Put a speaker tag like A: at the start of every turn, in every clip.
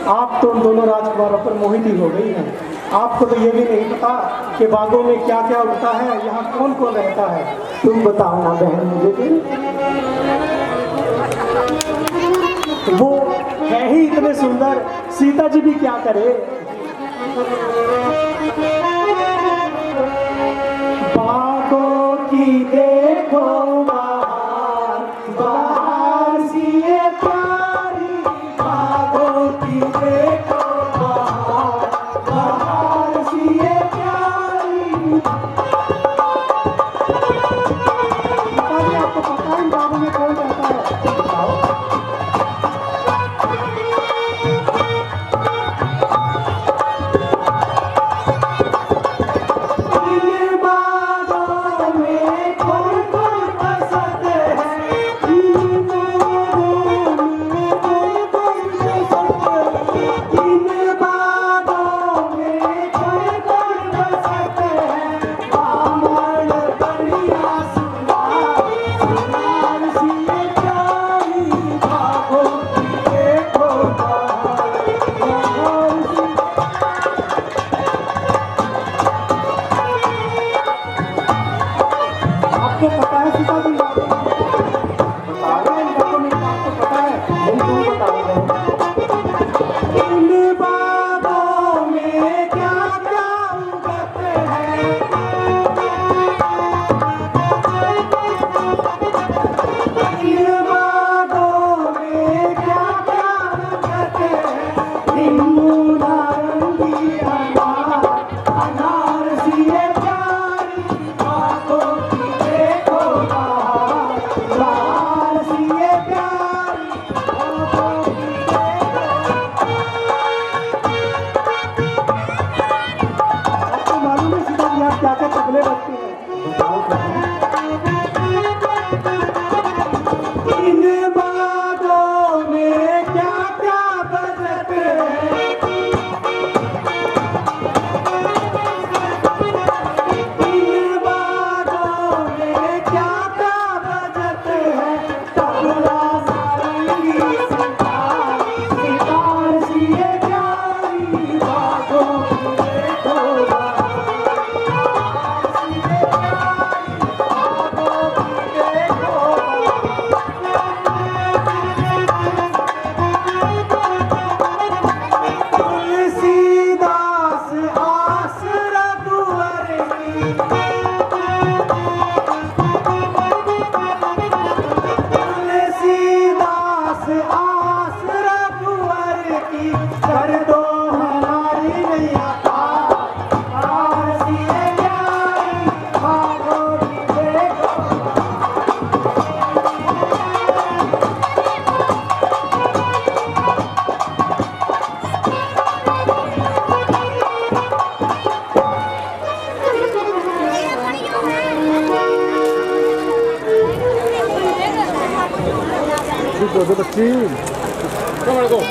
A: आप तो उन दोनों राजकुमारों पर मोहित ही हो गई हैं। आपको तो ये भी नहीं पता कि बागों में क्या क्या उगता है, यहाँ कौन कौन रहता है।
B: तुम बताओ ना बहन मुझे भी।
A: वो है ही इतने सुंदर, सीता जी भी क्या करे। बागों की देखो बाहर, बाहर सी ये प्यारी, बागों की देखो बाहर, बाहर सी ये प्यारी। आपको पता है इन बागों में कौन रहता है? बताओ।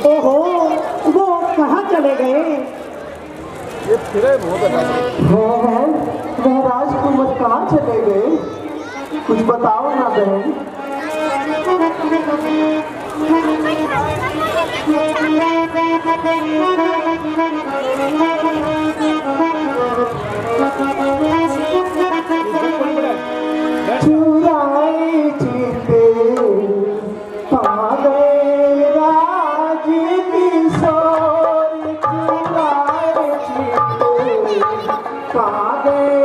B: ओहो, वो कहाँ चले गए? वह राजकुमार कहाँ चले गए? कुछ बताओ ना बहन। चुराए चीते कहाँ गए राज किशोर, चुराए चीते कहाँ गए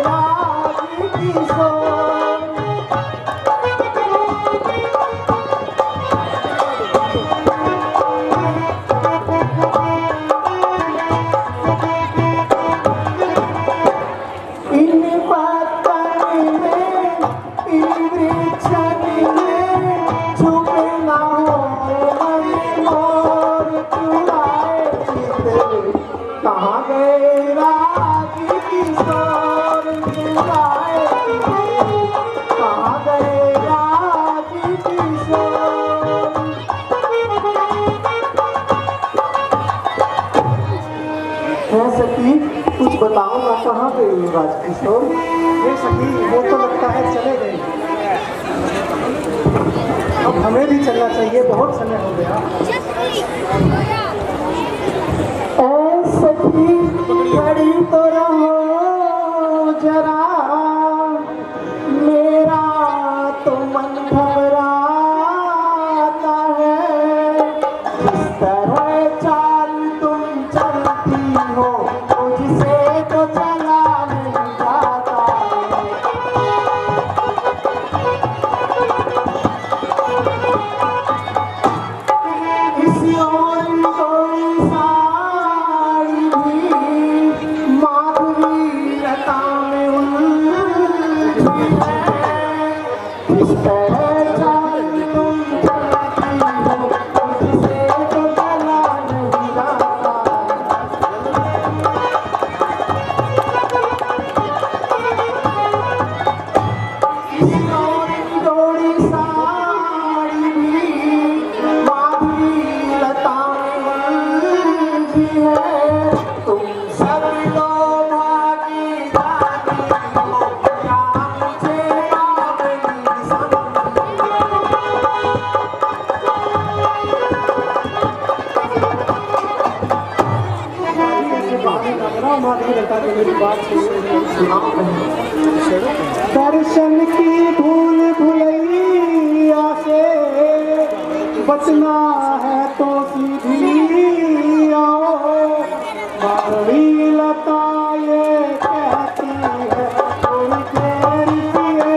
B: राज किशोर। कुछ बताओ ना, कहाँ गए राजकिशोर?
A: ये सखी, वो तो लगता है चले गए। अब हमें भी चलना चाहिए, बहुत समय हो गया।
B: ऐ सखी खड़ी तो रहो जरा, मेरा तो मन घबराता है। जिस तरह चाल तुम चलती हो मुझसे तो चला नहीं जाता है। इसी ओर कोई साड़ी भी माधुरी लता में उलझी है। इस तरह चाल तुम चलती हो मुझसे तो चला नहीं जाता है। इसी ओर थोड़ी साड़ी भी माधुरी लता में उलझी है। तुम सब तो भागी जाती हो, क्या मुझे बावली समझी।
A: माधवी लता को मेरी बात
B: सुनाओ बहन।
A: दर्शन की भूल भुलैया से बचना है तो सीधी आओ। माधवी लता ये कहती है कोई तेरी पिए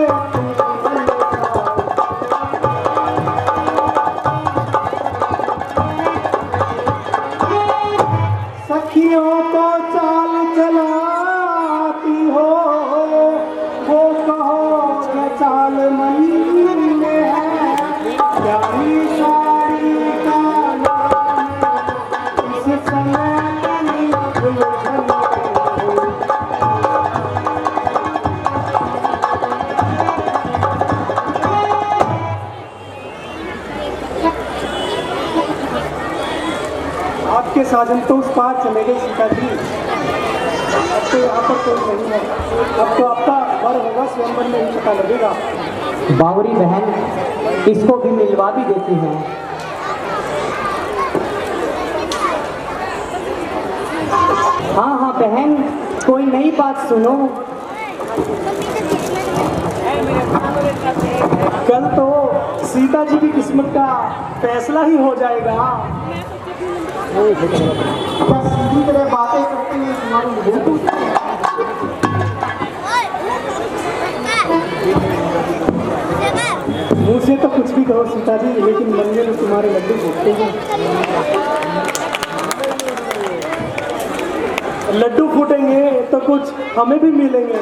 A: सखियों को चाल चलाती हो, वो कहो कि चाल मन में है। प्यारी साड़ी का नाम इस समय नहीं उलझन है। आपके साजन तो उस पार चले गए सीता जी। अब तो यहाँ पर कोई नहीं है। अब तो आपका वर होगा, स्वयंवर में ही पता लगेगा।
B: बावरी बहन, इसको भी मिलवा भी देती हैं। हाँ हाँ बहन, कोई नई बात सुनो।
A: कल तो सीता जी की किस्मत का फैसला ही हो जाएगा।
B: बस इसी तरह बातें करते हुए तुम्हारी मुंह टूटती है।
A: मुंह से तो कुछ भी कहो सीता जी, लेकिन मन में तुम्हारे लड्डू फूटते हैं। लड्डू फूटेंगे तो कुछ हमें भी मिलेंगे।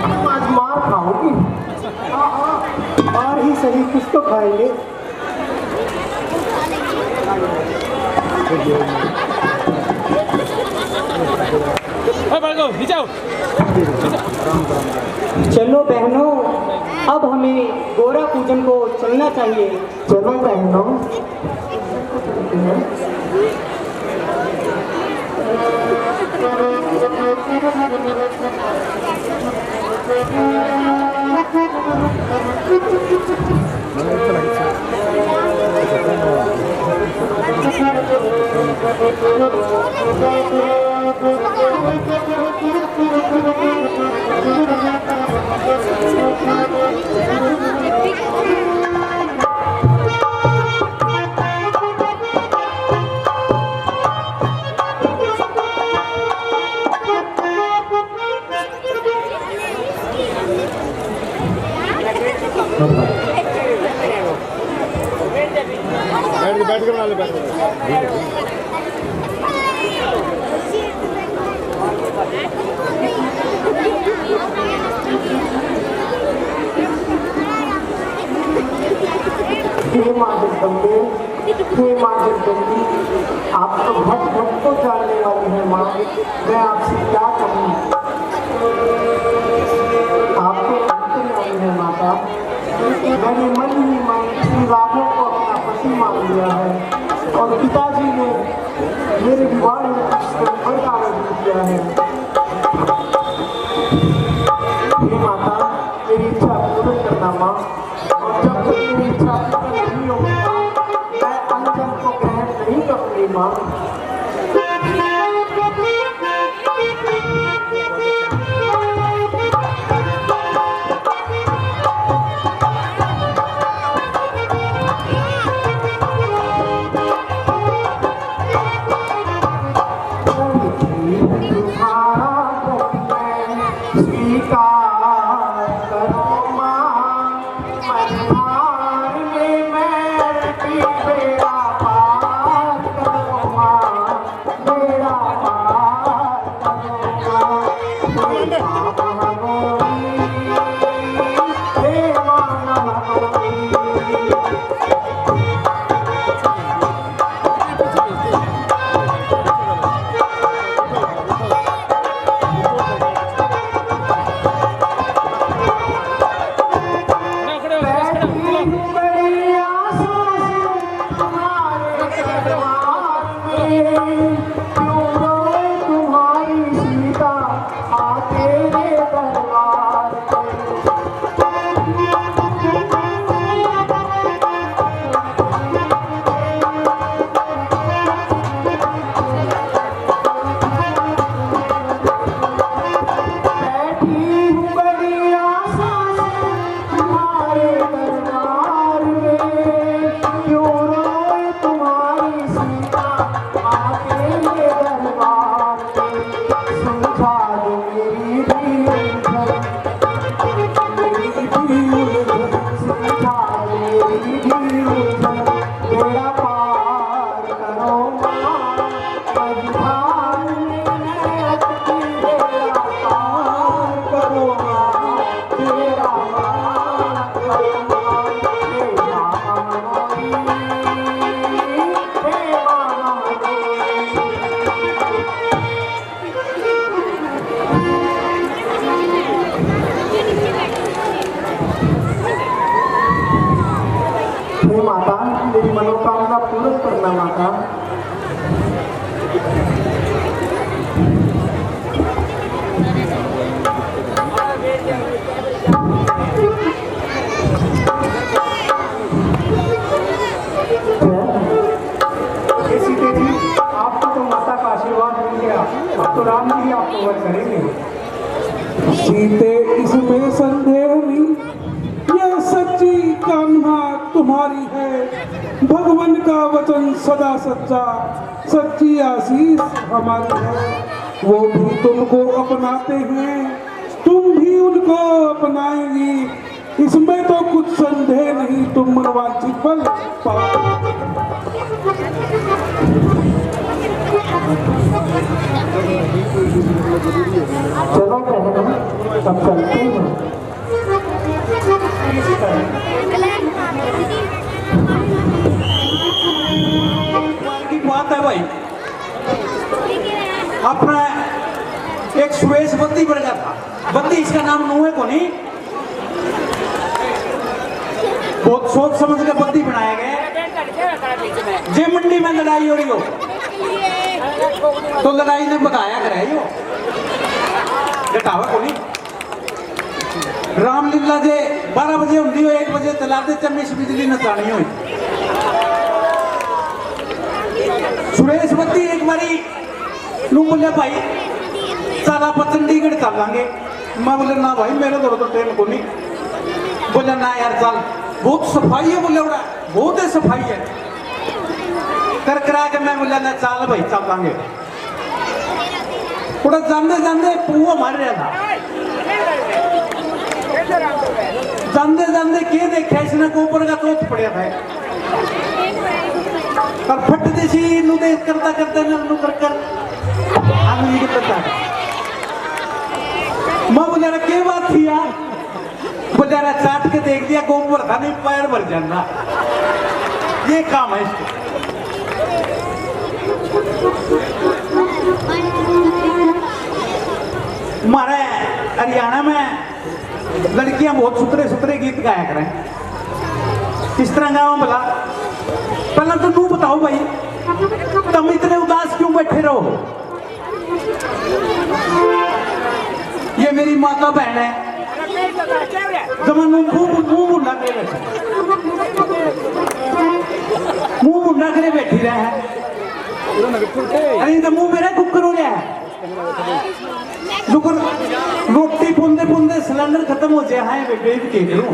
B: तुम आज मार खाओगी।
A: मार ही सही, कुछ तो खाएंगे।
C: चलो बहनों, अब हमें गोरा पूजन को चलना चाहिए।
B: चलो बहनों। हे माँ जगदम्बे, हे माँ जगदम्बी, आप तो घट घट को जानने वाली हैं माँ। मैं आपसे क्या कहूँ, आप तो अंतर्यामी है माता। मैंने मन ही मन श्री राघव को अपना पति मान लिया है और पिताजी ने मेरे विवाह में कुछ आयोजन किया है। हे माता, मेरी इच्छा पूर्ण करना माँ, और जब तक मेरी इच्छा पूर्ण नहीं होगी माँ, मैं अंजन को ग्रहण नहीं करूँगी माँ। माता, मेरी मनोकामना पूर्ण करना माता।
A: सीते जी, आपको तो माता का आशीर्वाद मिल गया, अब तो राम जी आपको वर करेंगे।
D: सीते, इसमें संदेह नहीं, यह सच्ची कामना तुम्हारी है। भगवान का वचन सदा सच्चा, सच्ची आशीष हमारी है। वो भी तुमको अपनाते हैं, तुम भी उनको अपनाएंगी, इसमें तो कुछ संदेह नहीं। तुम मनवांछित फल पाओगे।
B: चलो बहनों, अब चलते हैं।
E: की बात है भाई, अपना एक सुरेश बत्ती बढ़ गया था। बत्ती इसका नाम नूहे को नहीं, बहुत सोच समझ के बत्ती बनाया गया। जे मंडी में लड़ाई हो रही हो तो लड़ाई ने बताया कराई हो, घटावा को नहीं। रामलीला जे 12 बजे होती हो, 1 बजे चलाते चम्मिश बिजली नचानी हो। सुरेश बत्ती एक बारी नू बोले भाई सारा आप चंडीगढ़ कर लांगे। मैं बोले ना भाई मेरे दौर तो ट्रेन को नहीं। बोले ना यार चल, बहुत सफाई है। बोले उड़ा बहुत है सफाई है कर करा के। मैं बोला ना चल भाई चल लांगे। उड़ा जाते जाते पुआ मार रहा था। जाते जाते के देखा इसने ऊपर का तोत पड़िया था और फट देसी नु देख करता करता नु कर कर आदमी के पता मैं बोला क्या बात थी यार। बोला चाट के देख दिया गोबर था नहीं, पैर भर जाना। ये काम है इसको। हमारे हरियाणा में लड़कियां बहुत सुथरे सुथरे गीत गाया करें। किस तरह गाओ बोला, पहले तो तू बताओ भाई तुम इतने उदास क्यों बैठे रहो। ये मेरी माता बहन है, मुंह मुंडा करे बैठे, मुंह मुंडा करे बैठी रहा है। अरे तो मुंह मेरा कुकर हो गया है। रोटी पुंदे पुंदे सिलेंडर खत्म हो जाए है बेबी के करूं।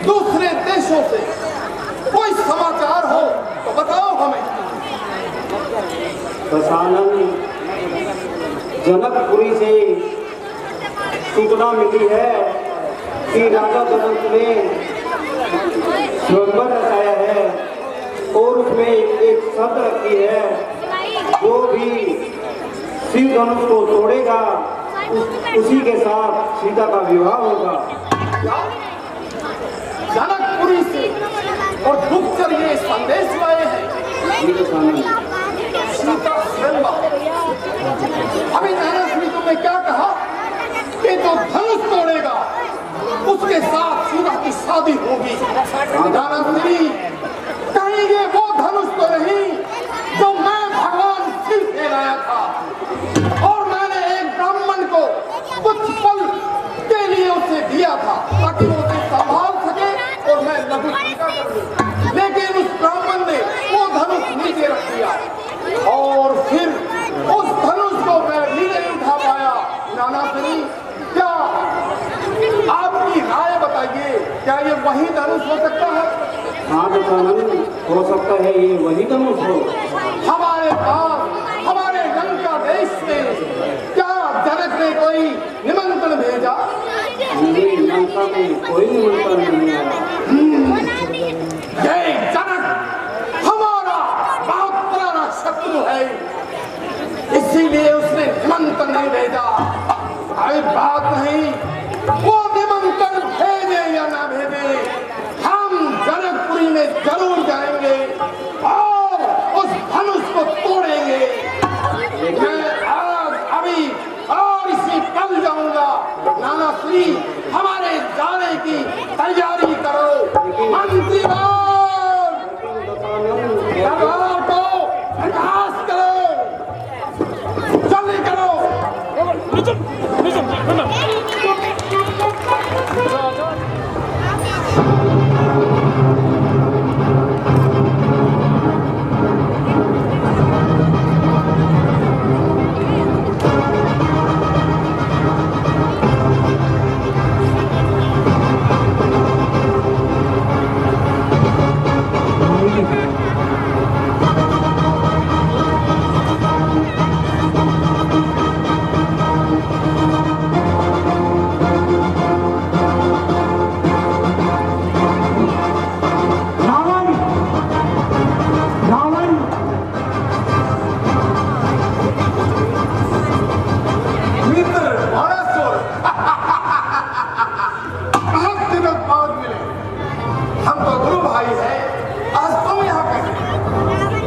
F: दूसरे देशों से कोई समाचार हो तो बताओ हमें।
B: दशानन, जनकपुरी से सूचना मिली है कि राजा जनक ने स्वयंवर रचाया है और उसमें एक शर्त रखी है, जो भी शिव धनुष को तोड़ेगा उसी के साथ सीता का विवाह होगा।
F: जनकपुरी से और गुप्तचर ये संदेश लाए हैं। सीता स्वयं अभी नारायण तुमने क्या कहा कि जो धनुष तोड़ेगा उसके साथ सीता की शादी होगी। नारायण कहीं ये वो धनुष तो नहीं जो मैं भगवान शिव से लाया था और मैंने एक ब्राह्मण को कुछ पल के लिए उसे दिया था ताकि वो उसे संभाल सके और मैं लघु टीका कर लूं। लेकिन उस ब्राह्मण ने वो धनुष नीचे रख दिया और फिर उस धनुष को मैं भी नहीं उठा पाया। नाना श्री क्या आपकी राय बताइए, क्या ये वही धनुष हो सकता है?
B: हाँ दशानन, हो सकता है ये वही धनुष हो।
F: हमारे पास हमारे लंका देश से क्या जनक ने कोई निमंत्रण भेजा?
B: नहीं, लंका में कोई निमंत्रण नहीं आया।
F: ये जनक हमारा बहुत पुराना शत्रु है, इसीलिए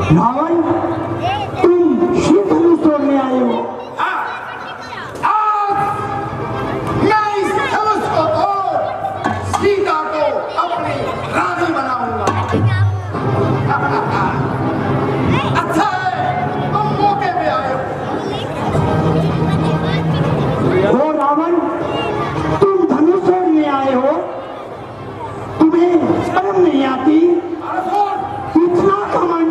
B: रावण, तुम शिव धनुष तोड़ने आए हो।
F: आज मैं इस धनुष को तोड़ सीता को अपनी रानी बनाऊंगा। अच्छा है तुम मौके पे आए
B: हो। रावण, तुम धनुष तोड़ने आए हो, तुम्हें शर्म नहीं आती? इतना कमन।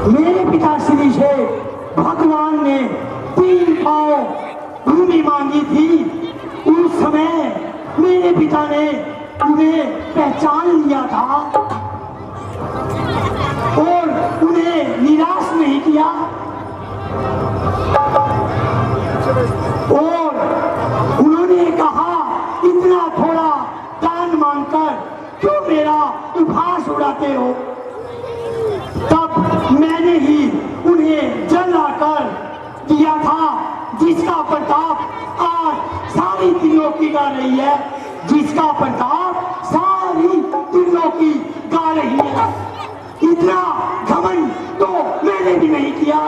B: मेरे पिताश्री से भगवान ने 3 पाँव भूमि मांगी थी, उस समय मेरे पिता ने उन्हें पहचान लिया था और उन्हें निराश नहीं किया और उन्होंने कहा इतना थोड़ा दान मांगकर क्यों मेरा उपहास उड़ाते हो। तब मैंने ही उन्हें जल लाकर दिया था, जिसका प्रताप आज सारी त्रिलोकी गा रही है, जिसका प्रताप सारी त्रिलोकी गा रही है। इतना घमंड तो मैंने भी नहीं किया।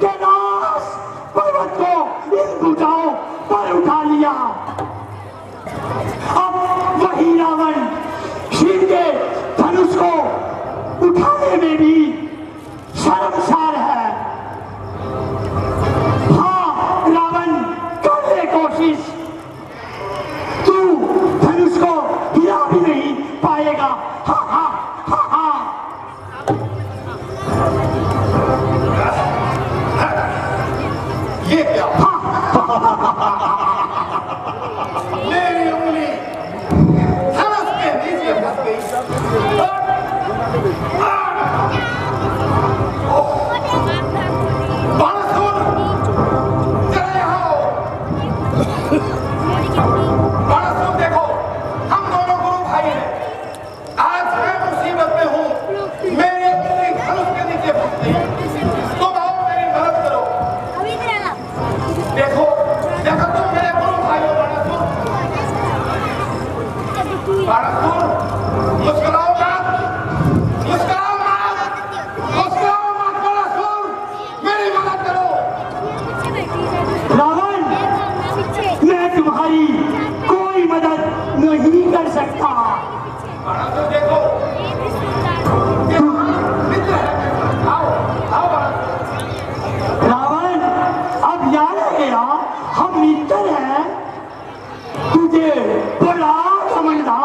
B: कैलाश पर्वत को इन भुजाओं पर उठा लिया। अब वही रावण शिव के धनुष को उठाने में भी शर्मसार है। हाँ रावण, कर ले कोशिश, तू धनुष को हिला भी नहीं पाएगा। हा हा हा हा।
F: ये क्या? मेरी उंगली धनुष के नीचे फंस गई। बाणासुर, जरा यहाँ आओ। बाणासुर देखो, हम दोनों गुरु भाई हैं। आज मैं मुसीबत में हूँ, मेरी उंगली धनुष के नीचे फंस गई। तुम आओ, मेरी मदद करो। देखो देखो, तुम मेरे गुरु भाई हो। बाणासुर, मुस्कुराओ मत, मुस्कुराओ मत, मुस्कुराओ मत बाणासुर, मेरी मदद करो।
B: रावण, मैं तुम्हारी कोई मदद नहीं कर सकता।
F: बाणासुर देखो, ये मित्र है। आओ आओ बाणासुर।
B: रावण, अब याद आ गया, हम मित्र हैं। तुझे बड़ा घमंड था।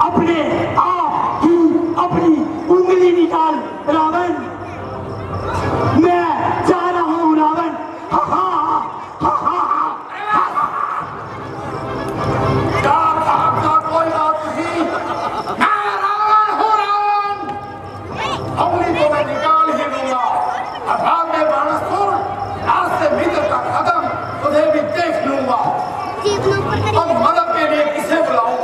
B: अपने आप ही अपनी उंगली निकाल रावण। मैं जा रहा हूँ रावण। हा हा हा हा हा।
F: का कोई बात नहीं, मैं रावण हूँ। रावण उंगली तो मैं निकाल ही दूंगा। और बाद में बाणासुर, आज से मित्र का कदम तुझे भी देख लूंगा। अब मदद के लिए किसे बुलाऊं?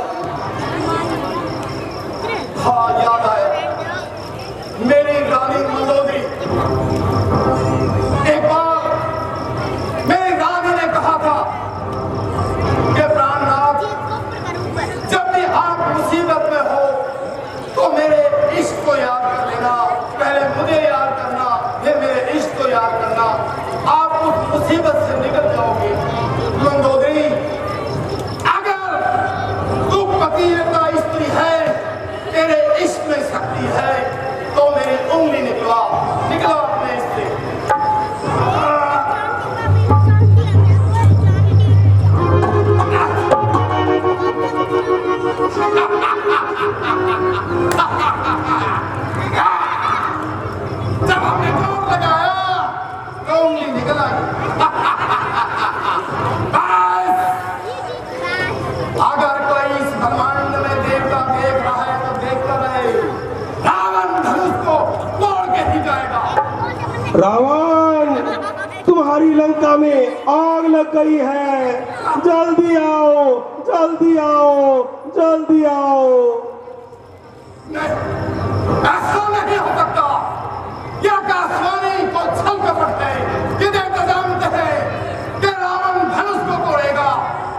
F: हाँ याद आया, मेरी रानी मंदोदरी। एक बार मेरी रानी ने कहा था कि प्राणनाथ, जब भी आप मुसीबत में हो तो मेरे इश्क को याद कर लेना। पहले मुझे याद करना, फिर मेरे इश्क को याद करना, आप उस मुसीबत से निकल जाओगे। मंदोदरी, अगर तू पतिव्रता स्त्री है, तेरे इश्क में शक्ति है, तो मेरी उंगली निकला अपने इससे। जब हमने जोर लगाया तो उंगली निकल आई। बस, अगर कोई इस ब्रह्मांड में देवता देख रहा है तो देखता रहे, रावण धनुष को तोड़ के ही जाएगा।
A: रावण, तुम्हारी लंका में आग लग गई है। जल्दी आओ, जल्दी आओ, जल्दी आओ।
F: नहीं, ऐसा नहीं हो सकता। क्या आकाशवाणी को छल कपट है कि देवता जानते हैं कि रावण धनुष को तोड़ेगा।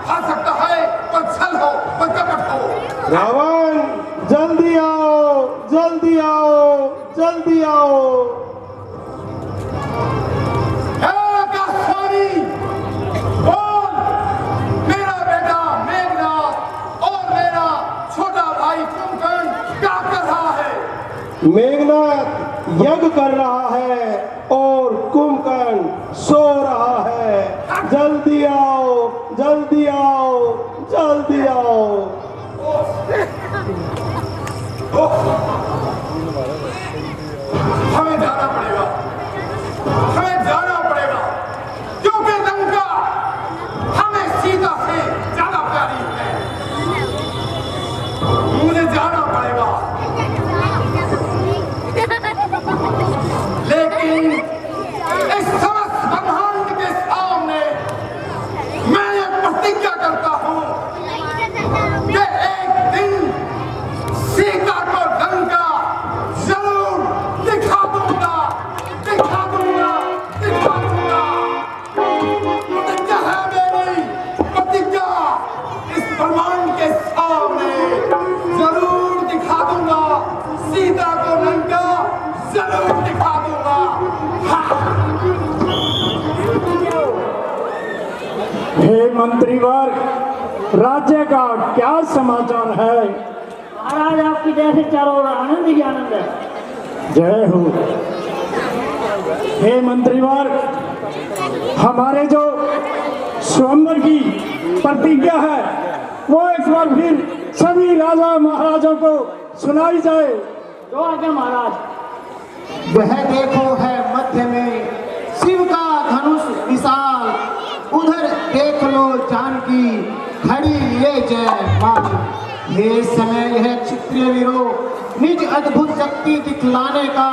F: हो सकता है कोई छल हो, कोई कपट हो।
A: रावण, जल्दी आओ, जल्दी आओ, जल्दी आओ।
F: हे आकाशवाणी, बोल, मेरा बेटा मेघनाद और मेरा छोटा भाई कुंभकर्ण क्या कर रहा है?
A: मेघनाद यज्ञ कर रहा है और कुंभकर्ण सो रहा है। जल्दी आओ, जल्दी आओ, जल्दी आओ।
F: हमें जाना पड़ेगा, हमें जाना पड़ेगा, क्योंकि लंका हमें सीता से ज्यादा प्यारी है। मुझे जाना पड़ेगा, लेकिन इस समस्त ब्रह्मांड के सामने मैं ये प्रतिज्ञा करता हूँ कि एक दिन सीता को लंका जरूर दिखा दूंगा, दिखा दूंगा, दिखा दूंगा। प्रतिज्ञा है मेरी, प्रतिज्ञा। इस ब्रह्मांड के सामने जरूर दिखा दूंगा, सीता को लंका जरूर दिखा दूंगा।
A: हे मंत्रीवर्ग, राज्य का क्या समाचार है?
G: महाराज आपकी जैसे चारों ओर आनंद ही आनंद है।
A: जय हो। हे मंत्रीवर्ग, हमारे जो स्वयंवर की प्रतिज्ञा है वो एक बार फिर सभी राजा महाराजों को सुनाई जाए।
G: जो आज्ञा महाराज।
B: वह देखो है मध्य में शिव का धनुष विशाल, उधर देख लो जानकी खड़ी ये जय माल। ये समय है क्षत्रिय वीरों निज अद्भुत शक्ति दिखलाने का,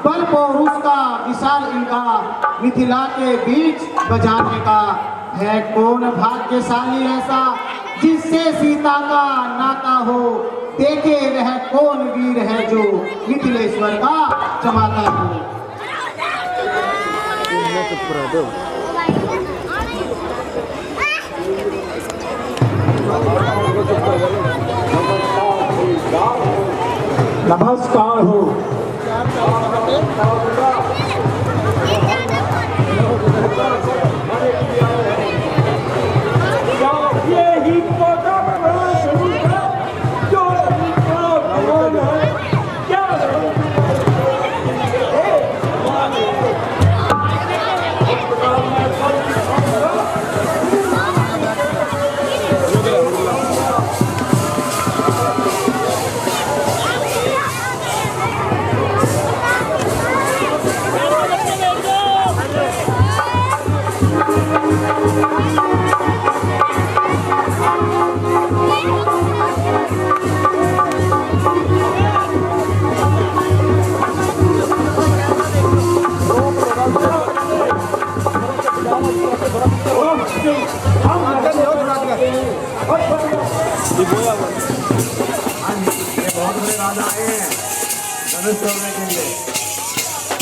B: बल पौरुष का विशाल इनका मिथिला के बीच बजाने का। है कौन भाग्यशाली ऐसा जिससे सीता का नाता हो, देखे वह कौन वीर है जो मिथिलेश्वर का जमाता हो।
A: नमस्कार हो।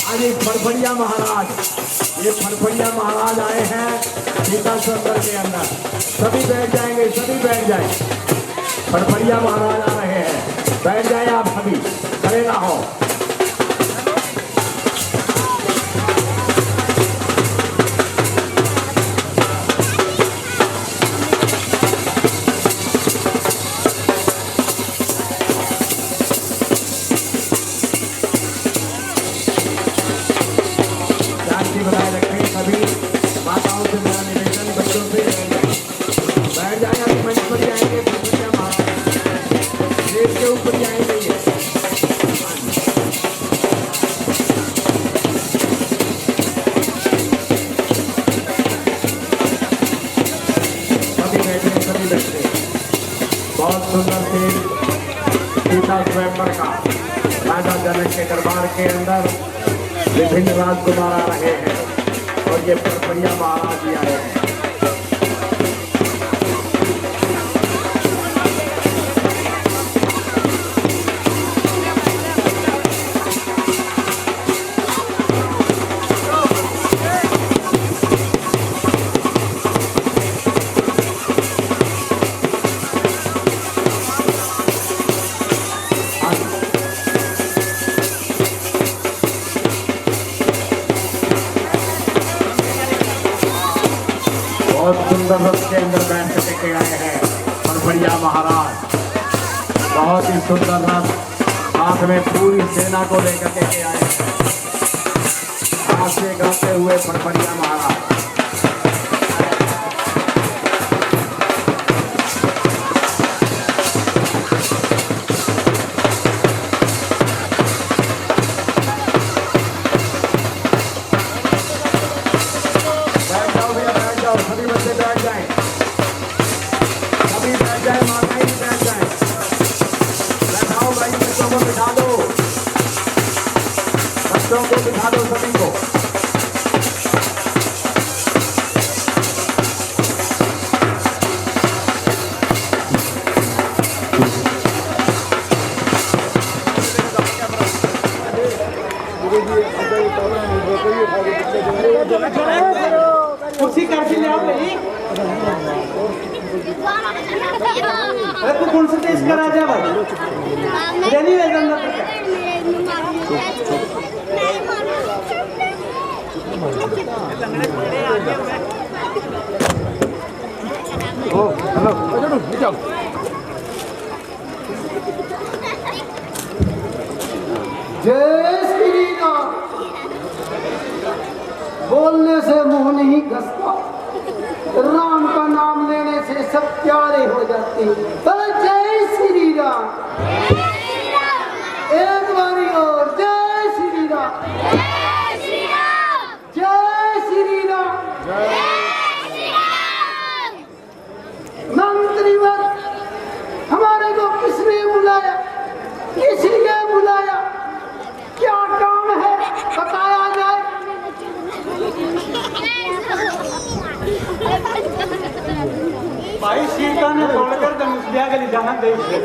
F: आज ये फड़फड़िया महाराज, ये फड़फड़िया महाराज आए हैं सीता सरोवर के अंदर। सभी बैठ जाएंगे, सभी बैठ जाए। फड़फड़िया महाराज आ रहे हैं, बैठ जाए आप सभी, खड़े ना हो। बनाए रखें सभी माताओं से मेरा निवेदन, बच्चों से बैठ जाए। अभी मंच पर जाएंगे, फड़फड़िया महाराज स्टेज के ऊपर जाएंगे। ये सभी बैठे, सभी बैठे। बहुत सुंदर से सीता स्वयंवर का राजा जनक के दरबार के अंदर विभिन्न राजकुमार आ रहे हैं और ये फड़फड़िया महाराज भी आए हैं। बहुत सुंदर रथ के अंदर बैठ करके आए हैं फड़फड़िया महाराज। बहुत ही सुंदर रथ, साथ में पूरी सेना को लेकर के आए हैं, नाचते गाते हुए फड़फड़िया महाराज। सभी बच्चे बैठ जाएं, सभी बैठ जाएं, माताएं भी बैठ जाएं। बैठाओ भाई, बच्चों को बिठा दो, बच्चों को बिठा दो सभी को।
C: कुर्सी काटी ले आओ भाई। अरे तू कौन सा देश का राजा भाई? नहीं
B: जय श्री राम। बोलने से मुंह नहीं घसता, राम का नाम लेने से सब प्यारे हो जाते हैं। तो जय श्री राम। एक बारी और जय श्री राम। जय श्री राम। मंत्रीवर, हमारे को किसने बुलाया, किस लिए बुलाया, क्या काम है बताया जाए।
E: भाई सीता ने तोड़कर धनुष लिया के ले जाना देश से।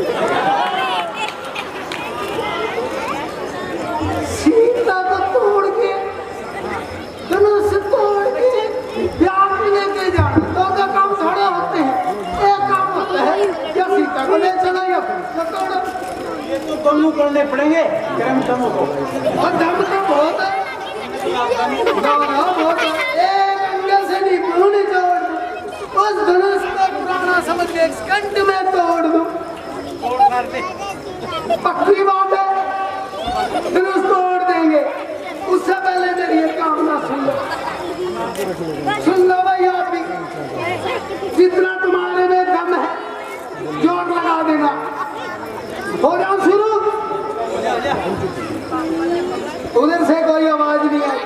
B: सीता को तोड़ के, धनुष तोड़ के ब्याह लेके जाना, दो का काम थोड़े होते हैं। एक काम होता है या सीता को ले चला या फिर तोड़ो।
E: ये तो दोनों करने पड़ेंगे क्रम समूह को।
B: और दम तो बहुत है, बहुत है। एक अंगल से नहीं पूरी जोड़ दो, उस धनुष को पुराना समझ के एक सेकंड में तोड़ दो। पक्की बात है, धनुष तोड़ देंगे। उससे पहले मेरी एक कामना सुन लो भाई। आप भी जितना तुम्हारे में दम है जोर लगा देना। हो जाओ शुरू। उधर से कोई आवाज नहीं आई,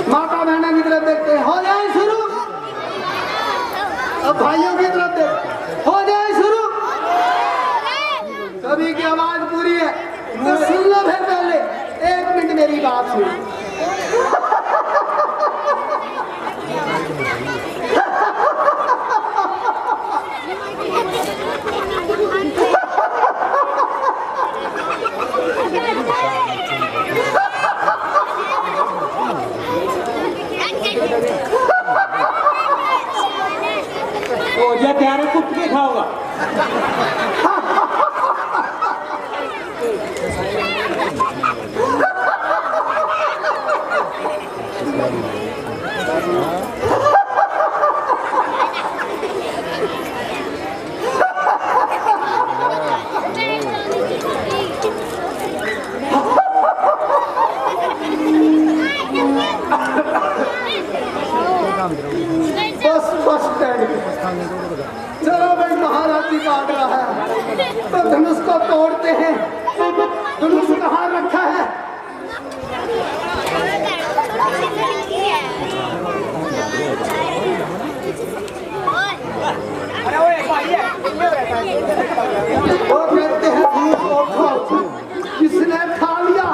B: माता बहना की तरफ देखते हैं। हो जाए शुरू। अब भाइयों की तरफ देख, हो जाए शुरू। सभी की आवाज पूरी है तो सुन लो। फिर पहले एक मिनट मेरी बात सुनो।
E: वो जा तैयार है, कुछ के खाओगा।
B: बस चलो भाई, महाराज जी काट रहा है तो धनुष को तोड़ते हैं। धनुष कहाँ रखा है? वो कहते हैं धनुष को उठाओ, किसने खा लिया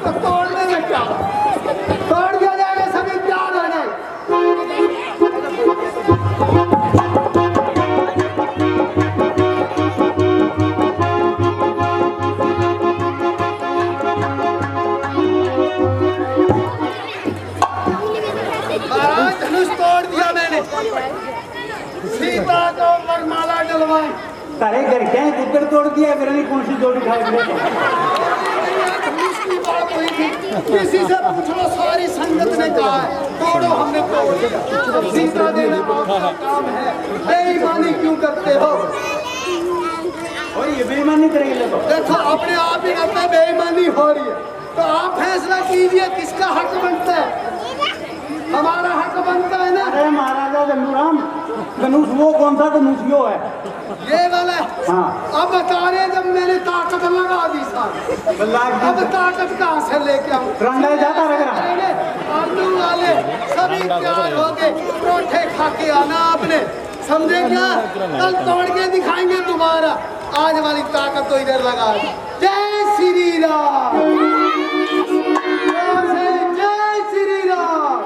B: तो तोड़ने में क्या, तोड़ दिया जाएगा, सभी तैयार हो जाए। सीता को वरमाला डलवाई।
E: तारे घर क्या है, कुकर तोड़ दिया, फिर नहीं कौन सी जोड़ी खाई
B: बात हुई थी, किसी से पूछ लो, सारी संगत ने कहा है तोड़ो, हमने तोड़ दिया। सीता देना आपका काम है, बेईमानी क्यों करते हो?
E: और ये बेईमानी करेंगे लोग।
B: देखो अपने आप ही कहते हैं बेईमानी हो रही है, तो आप फैसला कीजिए किसका हक बनता है। हमारा हक बनता है ना।
E: अरे महाराजा गंडूराम, धनुष वो कौन सा धनुष यो है?
B: ये वाला।
E: हाँ।
B: अब बता रहे जब मैंने ताकत लगा दी साहब, अब ताकत कहाँ से लेके आऊँ?
E: रंडा जाता रहेगा।
B: आलू वाले सभी तैयार हो गए, परोठे खा के आना आपने, समझे क्या? कल तोड़ के दिखाएंगे दोबारा। आज वाली ताकत तो इधर लगा दी। जय श्री राम। जय श्री राम।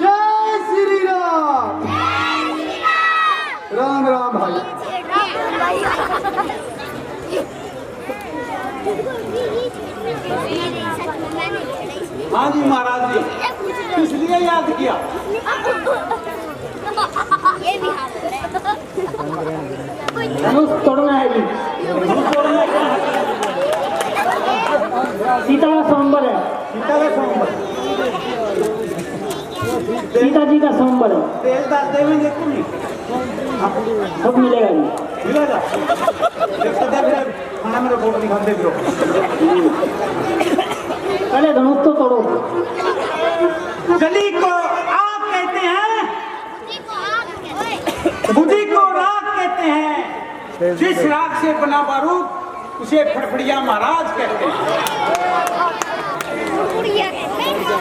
B: जय श्री राम। राम राम भाई।
E: हाँ जी महाराज जी, इसलिए याद किया।
G: धनुष तोड़ना है जी, सीता का सांबर है।
E: सीता का सोमवार
G: सीता जी का सोमवार है,
E: तेल दाल देवेंगे तुम नहीं
G: सब मिलेगा जी।
E: मिलेगा देख सकते फिर खाना मेरे फोटो दिखाते फिर
G: पहले धनुष तो तोड़ो।
E: गली को आग कहते हैं, बुद्धि को राख कहते हैं, जिस राख से बना बारूद उसे फड़फड़िया महाराज कहते हैं।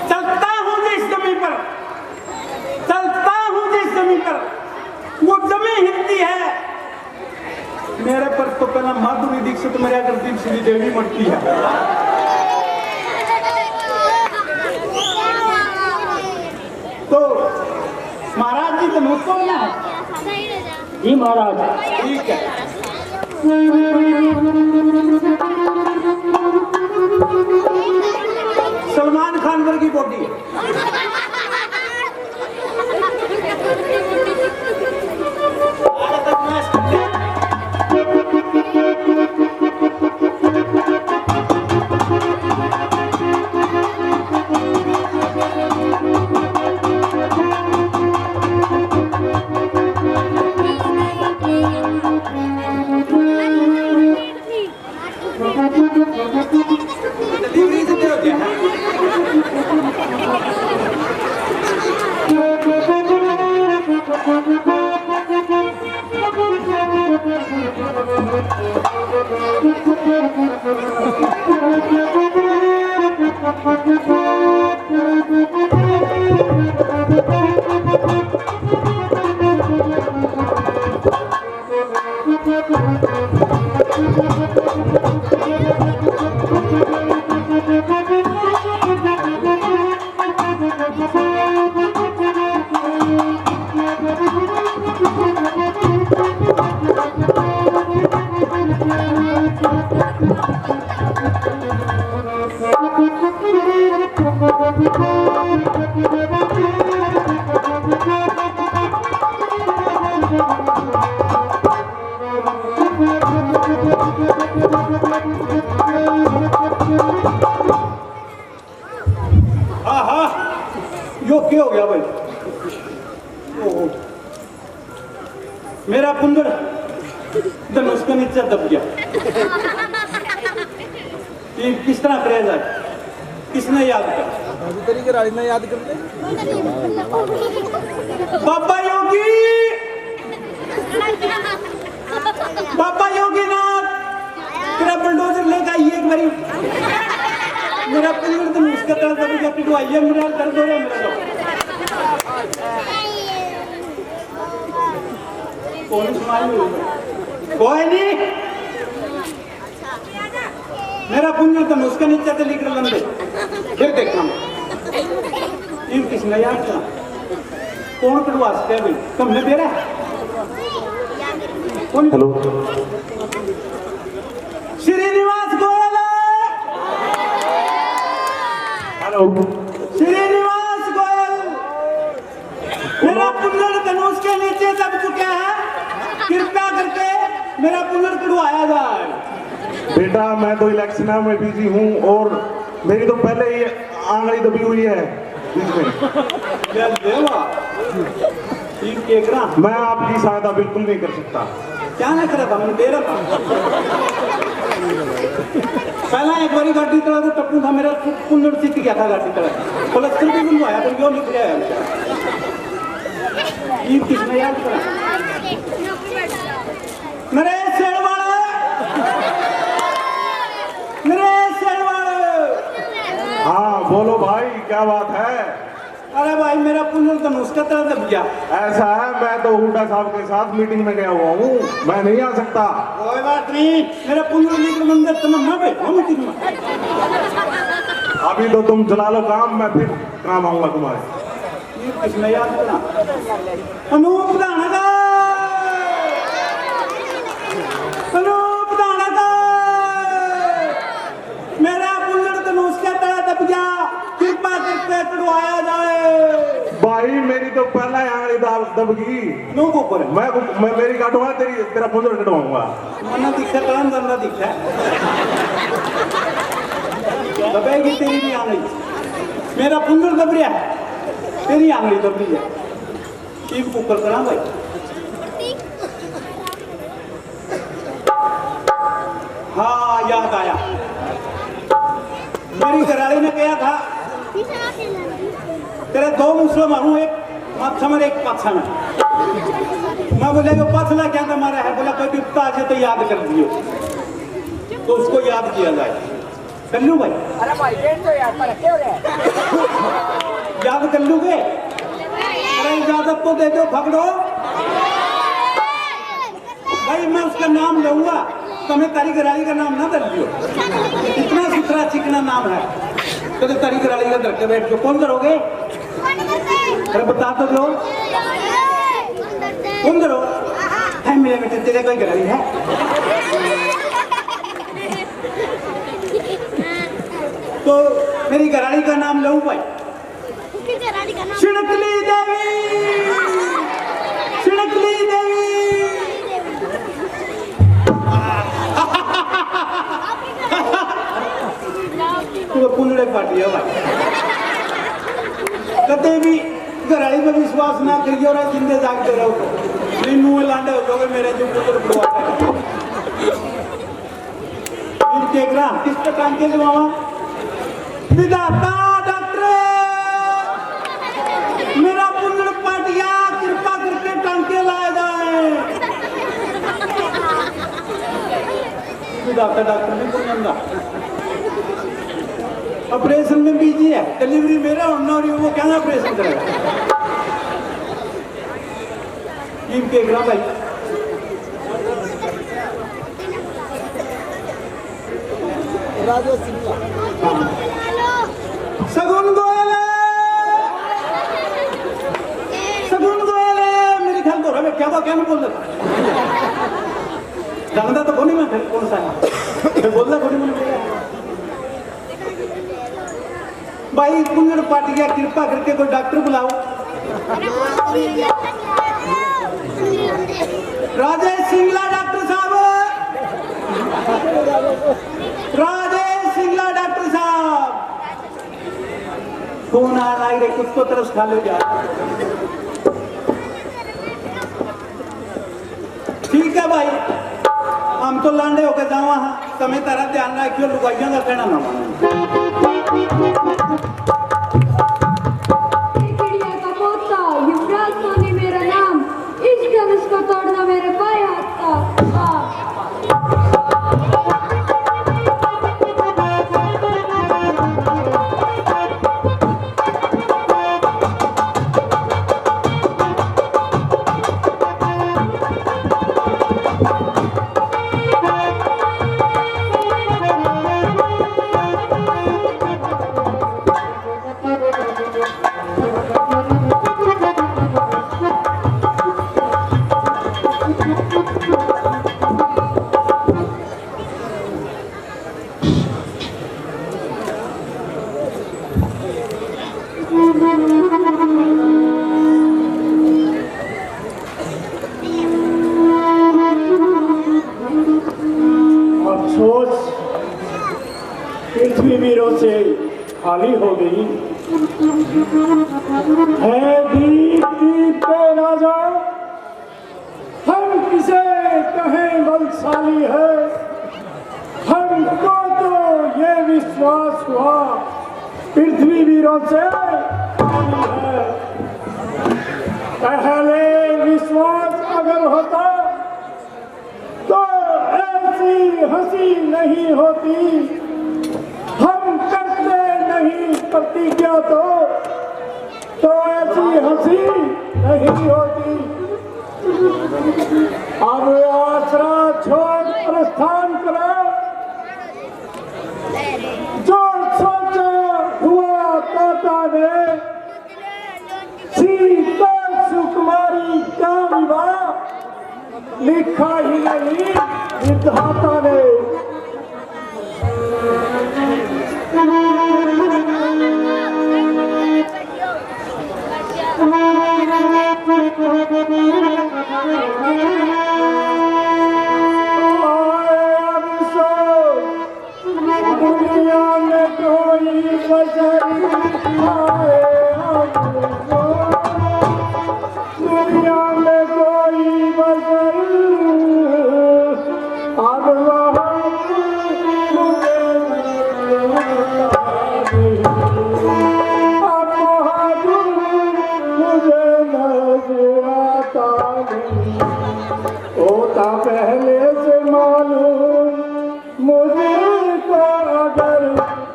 E: चलता हूँ जिस जमीन पर, चलता हूँ जिस जमीन पर, वो जमीन हिलती है मेरे पर तो पहला माधुरी दीक्षित मेरे अगर दिल श्री देवी मरती है। तो महाराज जी तो मुझको ना है
G: जी महाराज।
E: ठीक है। सलमान खान वर्गी बॉडी है। डिलीवरी से क्या हो गया? यो क्या हो गया भाई? ओहो, मेरा पुंगड़ धनुष के नीचे दब गया। ये किस तरह करे जाए? किसने याद कर?
H: तरीके राजना याद करते
E: बाबा योगी, बाबा योगीनाथ, तेरा बुलडोजर लेकर आइए एक बारी। मेरा पुंगड़ धनुष का तरह दब गया, पिटवाइए, मेरा दर्द हो रहा है मेरा। कौन कोई नहीं, मेरा पुंजर तो उसके नीचे से लिख रहा लंबे। फिर देखना इन किसने याद किया? कौन कटवा सकते हैं भाई? तुमने दे रहा कौन?
A: हेलो,
E: श्रीनिवास गोयल।
A: हेलो,
E: श्रीनिवास गोयल, मेरा पुंजर धनुष के नीचे दब चुका है, कृपया करके मेरा पुंजर कटवाया जाए।
A: बेटा मैं तो इलेक्शन में बिजी हूँ और मेरी तो पहले ही आंगली दबी हुई है बीच में।
E: क्या देवा? ठीक कह रहा।
A: मैं आपकी सहायता बिल्कुल नहीं कर सकता।
E: क्या नहीं करा था? मैंने दे रहा था। पहला एक बारी गाड़ी चला तो टप्पू था मेरा, कुंडल सीट गया था गाड़ी चला, प्लस्तर भी बुलवाया तो क्यों निकल गया? ये किसने याद करा? नरेश शेरवाल, नरेश शेरवाल।
A: हाँ बोलो भाई, क्या बात है?
E: अरे भाई मेरा पुनर धनुष का तरह दब गया।
A: ऐसा है, मैं तो हुड्डा साहब के साथ मीटिंग में गया हुआ हूँ, मैं नहीं आ सकता।
E: कोई बात नहीं, मेरा पुनर निकल मंदिर तमाम बैठा मीटिंग में।
A: अभी तो तुम चला लो काम, मैं फिर काम आऊंगा तुम्हारे।
E: ये किसने याद करा? अनूप दानगा, अनूप दानगा, मेरा पुनर धनुष का तरह दब गया, कृपा करके कटवाया जाए।
A: भाई मेरी तो पहला आंगली दब गई।
E: नो को ऊपर
A: मैं मेरी काटूंगा, तेरा पुंजर कटवाऊंगा।
E: मना दिखा तो अंदर ना दिखा। दबेगी तेरी भी आंगली, मेरा पुंगल दबरिया है, तेरी आंगली दबरी है। एक ऊपर करा भाई। हाँ याद आया, मेरी घरवाली ने कहा था तेरे दो मुसलमान मारू, एक माथा में एक पाछा में। मैं बोले वो पाछला क्या तुम्हारा है? बोला कोई विपता आ जाए तो याद कर दियो, तो उसको याद किया जाए। कर लूँ भाई?
H: अरे भाई डेढ़ तो यार पर क्यों रे?
E: याद कर लूगे? अरे इजाजत तो दे दो, पकड़ो भाई। मैं उसका नाम लूंगा, तुम्हें तारी घराली का नाम ना दर दियो। इतना सुथरा चिकना नाम है, तो तारी घराली का धरके बैठ जो कौन करोगे? अरे बता तो दो, कौन करो? है मेरे बेटे, तेरे कोई घराली है? तो मेरी घराली का नाम लूं भाई। छिड़कली देवी, छिड़कली देवी। तो पुनड़े पार्टी है भाई। कदे भी घराली में विश्वास ना करिए और जिंदे जागते रहो, नहीं मुंह लांडे हो जाओगे मेरे जो पुत्र बुलवाते हैं। किस पे काम के लिए मामा? विधाता डॉक्टर, मेरा पुनड़ पाटिया, कृपा करके टांके लाए जाए। विधाता डॉक्टर नहीं बोलूंगा, ऑपरेशन में बिजी है, डिलीवरी मेरा होना और वो क्या ऑपरेशन करेगा? टीम के ग्राम भाई सगुन गोयले, सगुन गोयले। मेरे ख्याल तो रहे क्या नहीं बोल रहा, जानता तो कौन ही मैं कौन सा है बोल रहा कौन ही मैंने भाई। पुंगड़ पार्टी का कृपा करके कोई डॉक्टर बुलाओ। राजेश सिंगला डॉक्टर साहब, राजेश सिंगला डॉक्टर साहब। फोन आ रहा है, कुछ तो तरस खा लो यार। ठीक है भाई, हम तो लांडे होके जावा। हाँ तुम्हें तारा ध्यान रखियो, लुगाइयों का कहना ना मानो।
I: युवराज सोनी मेरा नाम, इस धनुष को तोड़ना मेरे भाई हाथ का।
A: अफसोस पृथ्वी वीरों से खाली हो गई है। दीप दीप के राजा, हम किसे कहें बलशाली है। हमको तो ये विश्वास हुआ पृथ्वी वीरों से खाली है। पहले विश्वास अगर होता तो ऐसी हंसी नहीं होती, हम करते नहीं प्रतिज्ञा तो ऐसी हंसी नहीं होती। अब आसरा छोड़ प्रस्थान करो, जो सोचा हुआ तोता ने, सीता सुकुमारी का विवाह लिखा ही नहीं विधाता ने। दुनिया में तो दुनिया में कोई बदल अब वहाँ मुझे अब वहाँ मुझे नजर आता नहीं होता पहले से मालूम मुझे तो अगर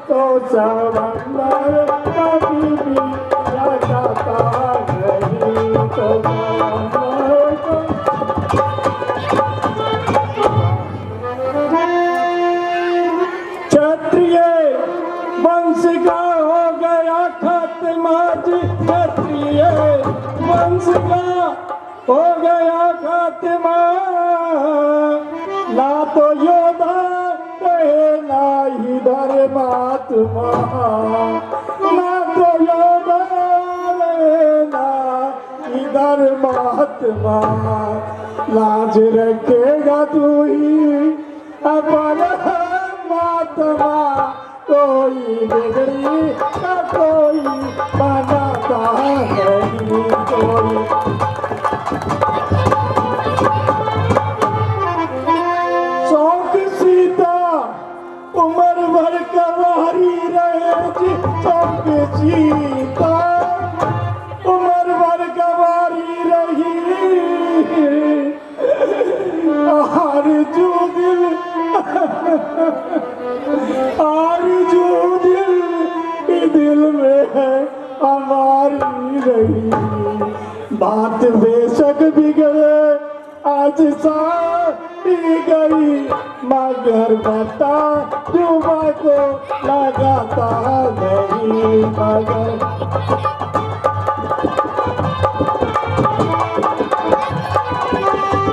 A: तो समंदर कभी भी जाता नहीं तो समंदर क्षत्रिय वंश का हो गया खात्मा जी क्षत्रिय वंश का हो गया खात्मा ना तो योद्धा रहे ना ही धर्मात्मा ना तो योद्धा रहे ना ही धर्मात्मा लाज रखेगा तू ही अपना महात्मा कोई बिगड़ी का कोई बनाता नहीं कोई शौक सीता उम्र भर कवारी रहे जी शौक सीता उम्र भर कवारी रही हर जो दिल दिल में है हमारी रही बात बेशक बिगड़े आज सारी गई मगर बता जुबा को लगाता नहीं मगर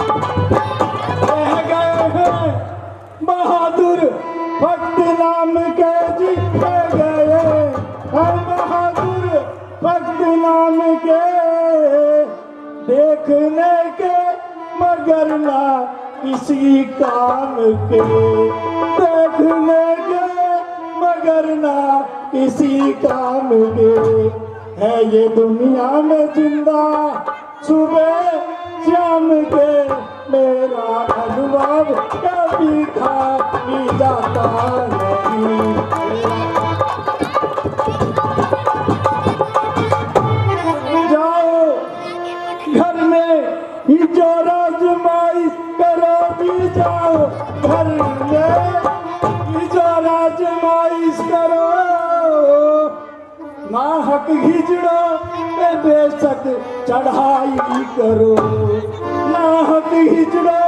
A: रह गए हैं बहादुर भक्त नाम के जी रह गए हम बहादुर भक्त नाम के देखने के मगर ना किसी काम के देखने के मगर ना किसी काम के है ये दुनिया में जिंदा सुबह शाम के मेरा अनुभव कभी खाली जाता नहीं जाओ घर में ही जो राजमाइश करो भी जाओ घर में ही जो राजमाइश करो ना हक हिजड़ो पे बेशक चढ़ाई करो ना हक हिजड़ो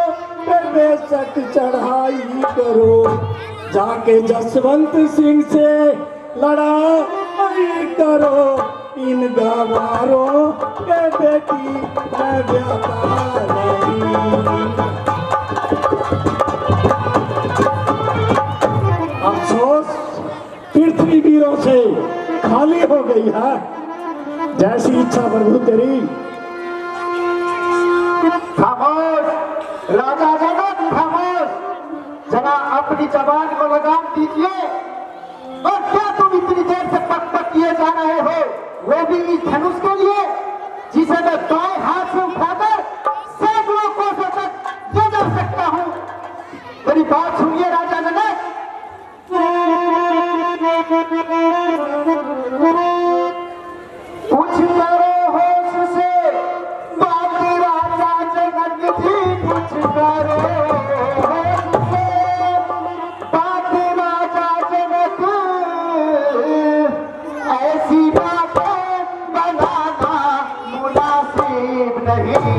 A: पे बेशक चढ़ाई करो जाके जसवंत सिंह से लड़ाई करो इन गवारों के बेटी मैं ब्याता नहीं अफसोस पृथ्वी वीरों से खाली हो गई है जैसी इच्छा प्रभु तेरी
B: खामोश राजा जनक खामोश जरा अपनी जबान को लगाम दीजिए और क्या तुम इतनी देर से पक पक किए जा रहे हो वो भी इस धनुष के लिए जिसे मैं दाएं हाथ से उठाकर सैकड़ों कोसों तक ले जा सकता हूँ मेरी बात सुनिए राजा जनक कुछ करो होश से बात राजा जनक जी कुछ करो होश से बात राजा जनक ऐसी बातें बनाना मुनासिब नहीं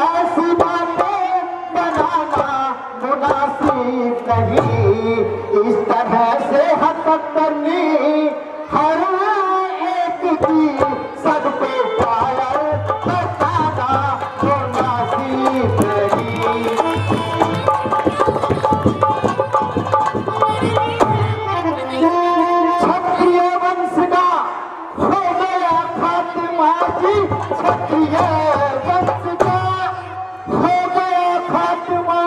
B: ऐसी बातें बनाना मुनासिब नहीं इस तरह से हरकत करनी हर एक की सब पे पायल बताना मुनासिब नहीं क्षत्रिय वंश का हो गया खात्मा जी क्षत्रिय वंश का हो गया खात्मा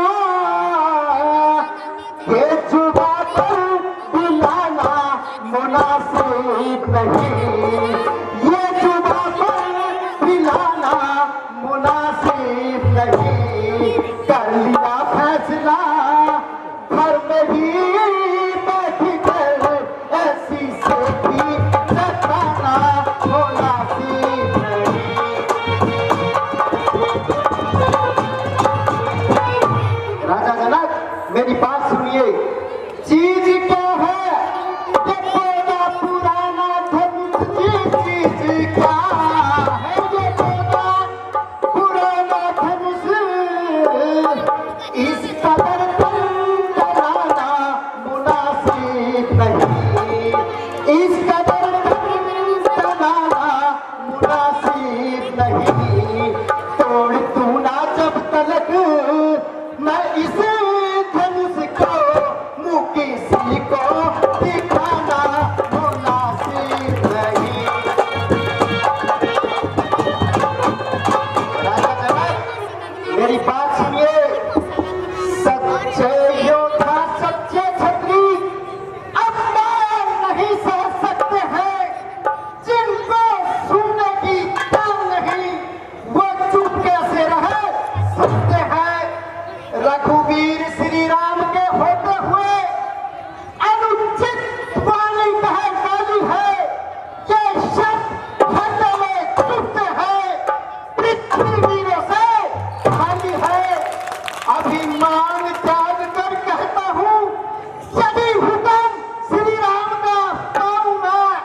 B: ये जुबा पर बुलाना मुनासिब मुनासिब नहीं, ये जुबा पर पिलाना मुनासिब नहीं। कर लिया फैसला घर में ही बैठ कर, ऐसी से भी सताना मुनासिब नहीं। राजा जनक मेरी बात सुनिए, चीज क्या है ये पौधा पुराना धनुष, चीज क्या है ये पौधा पुराना धनुष। इस कदर कराना मुनासिब नहीं, इस कदर कराना मुनासिब नहीं। तोड़ तू ना जब तलक मैं इस धनुष को मुँह किसी को दिखाना मुनासिब नहीं। राजा जनक मेरी बात सुनिए, सच्चे योद्धा सच्चे छत्री अपमान नहीं सह सकते हैं। जिनको सुनने की काम नहीं वो चुप कैसे रह सकते हैं। रघुवीर श्री राम के होते हुए अनुचित वाणी कह डाली है, ये शब्द हृदय में चुभते हैं। पृथ्वी वीरों से खाली है, अभिमान त्याग कर कहता हूँ, यदि हुक्म श्री राम का पाऊं मैं,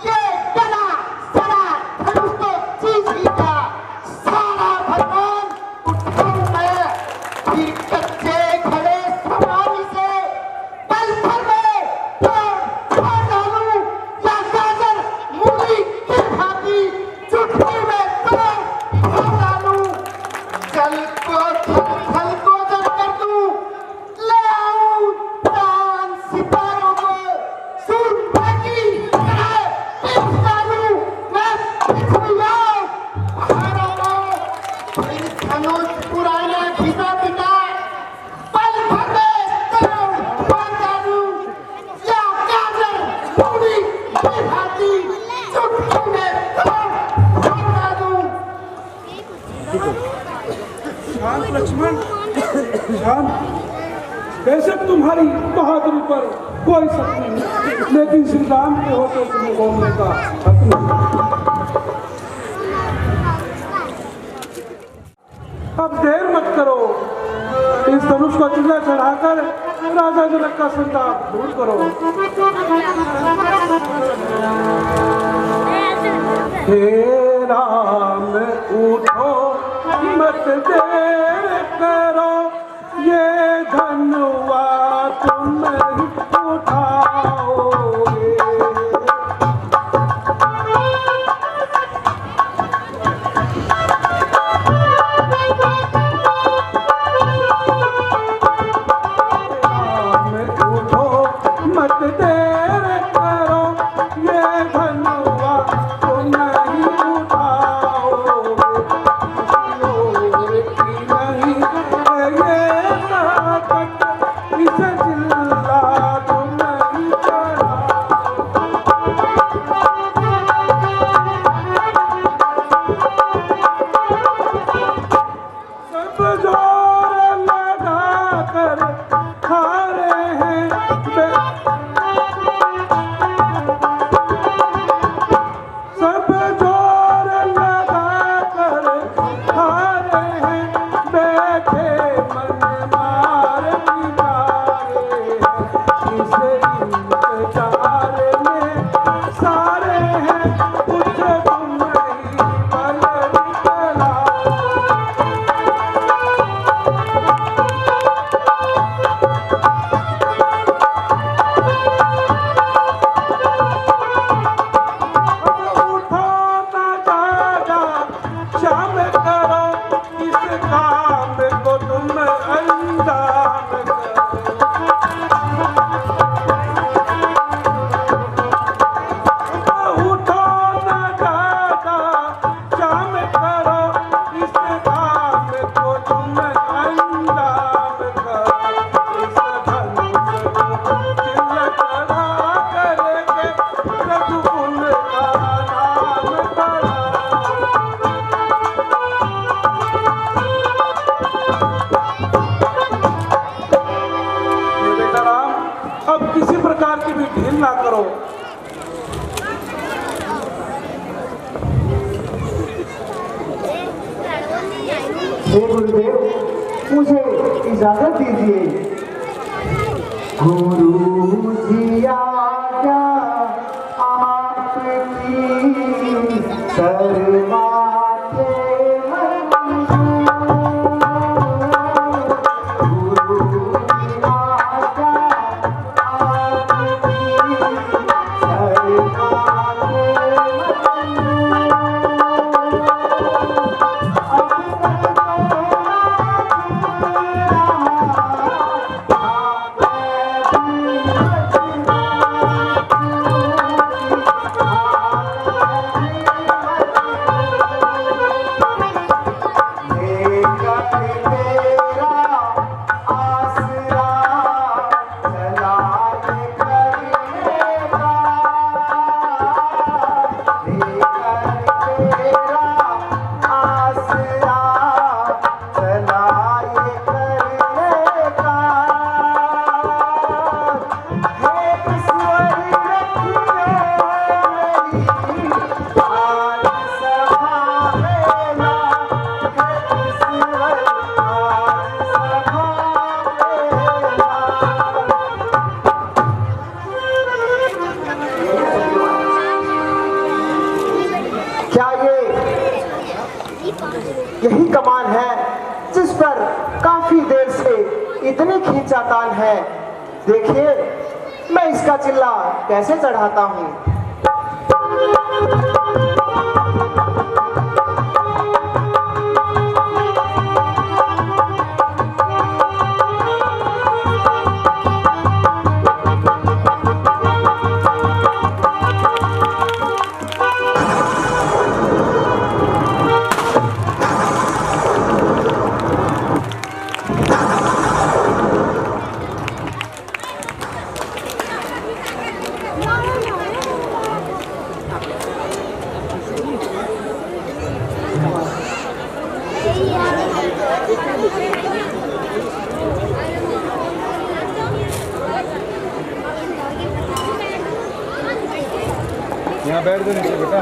B: ये गला सड़ा धनुष तो चीज ही का सारा भगवान उठाऊं मैं। फिर कच्चे खड़े समाधि से पल भर में तोड़ डालूं, या गाजर मूली की भांति चुटकी में तोड़ डालूं। जल को थल को जल कर दूं, ले आऊं प्राण सितारों को सूर्य की तरह पीस डालूं मैं पृथ्वी में। फिर धनुष पुराना घिसा पिटा पल भर में तोड़ डालूं, या गाजर मूली की भांति चुटकी में तोड़ डालूं।
D: शांत लक्ष्मण, शांत। बेशक तुम्हारी बहादुरी पर कोई शक नहीं, लेकिन श्री राम के होते तुम्हें बोलने का हक नहीं। अब देर मत करो, इस धनुष को चूल्हा चढ़ाकर राजा जनक का संताप दूर करो। हे राम उठो मत देर करो, ये धनुआ तुम ही उठाओगे। राम उठो मत देर करो, ये धनुआ तुम ही उठाओगे। नहीं है ये ताकत इस जिल्ला
B: हे गुरुदेव, मुझे इजाजत दीजिए। गुरु जी आज्ञा आपकी शर्माते यही कमान है जिस पर काफी देर से इतनी खींचातान है। देखिए मैं इसका चिल्ला कैसे चढ़ाता हूँ।
J: यहाँ बैठ दो नीचे बेटा।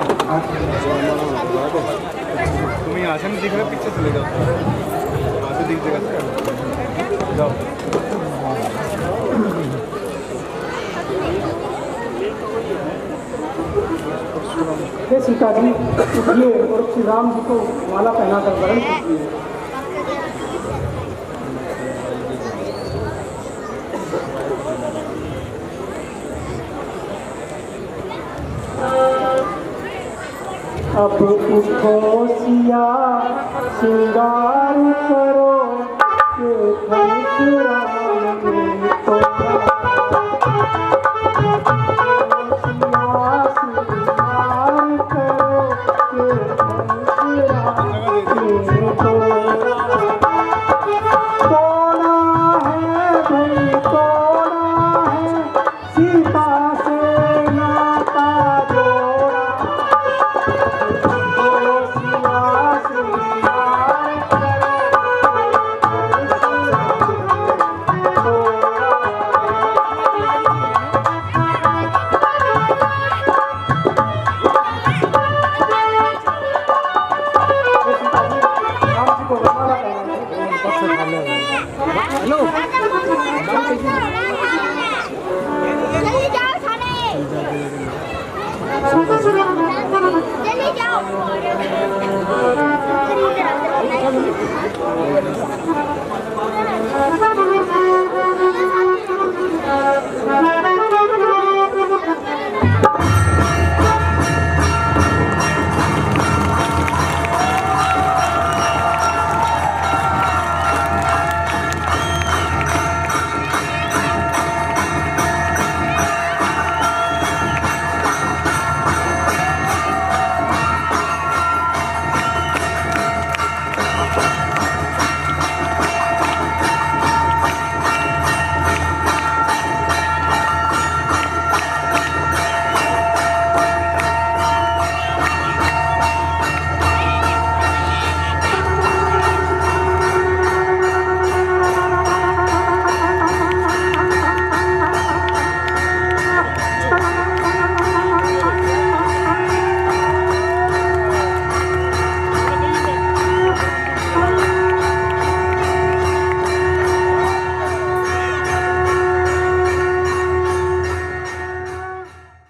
J: तुम यहाँ से नहीं दिख रहे, पीछे चले जाओ, वहाँ से दिख जगह जाओ।
A: हे सीता जी उठिए और श्री राम जी को माला पहनाकर वरण कीजिए। अब उठो सिया श्रृंगार करो के परशुराम ने तो
I: चले जाओ।